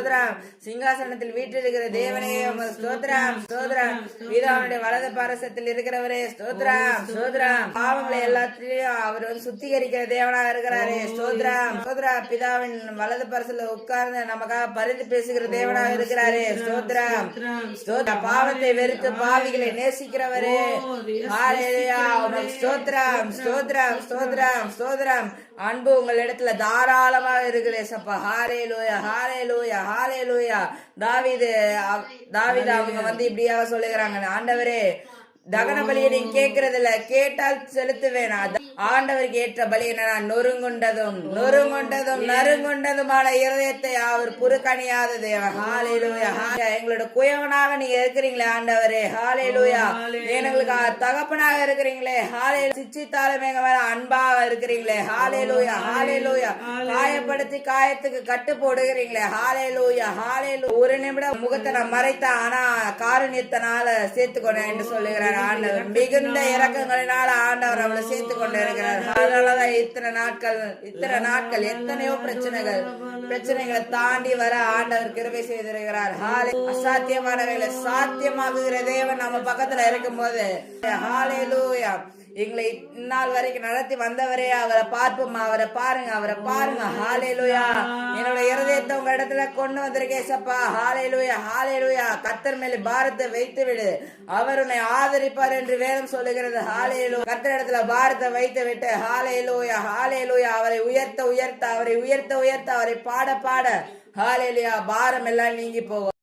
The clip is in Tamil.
ஸ்தோத்திரம். சிங்காசனத்தில் வீற்றிருக்கிற தேவனே உமக்கு ஸ்தோத்திரம் ஸ்தோத்திரம். பிதாவுடைய வலது பாரசத்தில் இருக்கிறவரே ஸ்தோத்திரம் ஸ்தோத்திரம். பாவங்களை எல்லாத்திலையும் அவர் சுத்திகரிக்கிற தேவனாக இருக்கிறாரே ஸ்தோத்திரம் ஸ்தோத்திரம். பிதாவின் வலது பாரசத்துல உட்கார்ந்து நமக்காக பரிந்து பேசுகிற தேவனாக இருக்கிறாரே ஸ்தோத்திரம் ஸ்தோத்திரம். பாவத்தை வெறுத்து பாவிகளை நேசிக்கிறவரே ஹல்லேலூயா உமக்கு ஸ்தோத்திரம் ஸ்தோத்திரம் ஸ்தோத்திரம் ஸ்தோத்திரம். அன்பு உங்கள் இடத்துல தாராளமாக இருக்கிறேன் சப்பா. ஹல்லேலூயா ஹல்லேலூயா ஹல்லேலூயா. தாவீது அவங்க இப்படியாக சொல்லுகிறாங்க, ஆண்டவரே தகன பலியை நீங்க கேட்கறது இல்ல, கேட்டால் செலுத்துவேன். ஆண்டவருக்கு ஏற்ற பலி என்ன, நொறுங்குண்டதும் நறுங்குண்டதுமான இருதயத்தை அவர் புறக்கணியாத தேவன். ஹல்லேலூயா. எங்களோட குயவனாக நீங்க இருக்கிறீங்களே ஆண்டவரே. ஹல்லேலூயா. எங்களுக்கு தகப்பனாக இருக்கிறீங்களே. ஹல்லேலூயா. சிச்சித்தாலும் எங்க மேல அன்பாக இருக்கிறீங்களே. ஹல்லேலூயா ஹல்லேலூயா. காயப்படுத்தி காயத்துக்கு கட்டு போடுகிறீங்களே. ஹல்லேலூயா ஹல்லேலூயா. ஒரு நிமிடம் முகத்தை நான் மறைத்தேன், ஆனா காருண்யத்தினால சேர்த்துக்கொண்டேன் என்று சொல்லுகிறார் ஆண்டவர். மிகுந்த இரக்கங்களினால ஆண்டவர் அவளை சேர்த்து கொண்டு இருக்கிறார். அதனாலதான் இத்தனை நாட்கள் எத்தனையோ பிரச்சனைகளை தாண்டி வர ஆண்டவர் கிருபை செய்திருக்கிறார். அசாத்தியமானவைகளை சாத்தியமாகுகிற தேவன் நம்ம பக்கத்துல இருக்கும் போது ஹல்லேலூயா எங்களை இந்நாள் வரைக்கும் நடத்தி வந்தவரே அவரை பார்ப்போம். அவரை பாருங்க ஹல்லேலூயா. என்னோட இருதயத்தை உங்க இடத்துல கொண்டு வந்திருக்கேன் சப்பா. ஹல்லேலூயா ஹல்லேலூயா. கர்த்தர் மேல பாரத்தை வைத்து விடு, அவர் உன்னை ஆதரிப்பார் என்று வேதம் சொல்லுகிறது. ஹல்லேலூயா. கர்த்தர் இடத்துல பாரத்தை வைத்து விட்டு ஹல்லேலூயா ஹல்லேலூயா. அவரை உயர்த்த அவரை பாட ஹல்லேலூயா. பாரம் எல்லாம் நீங்கி போகும்.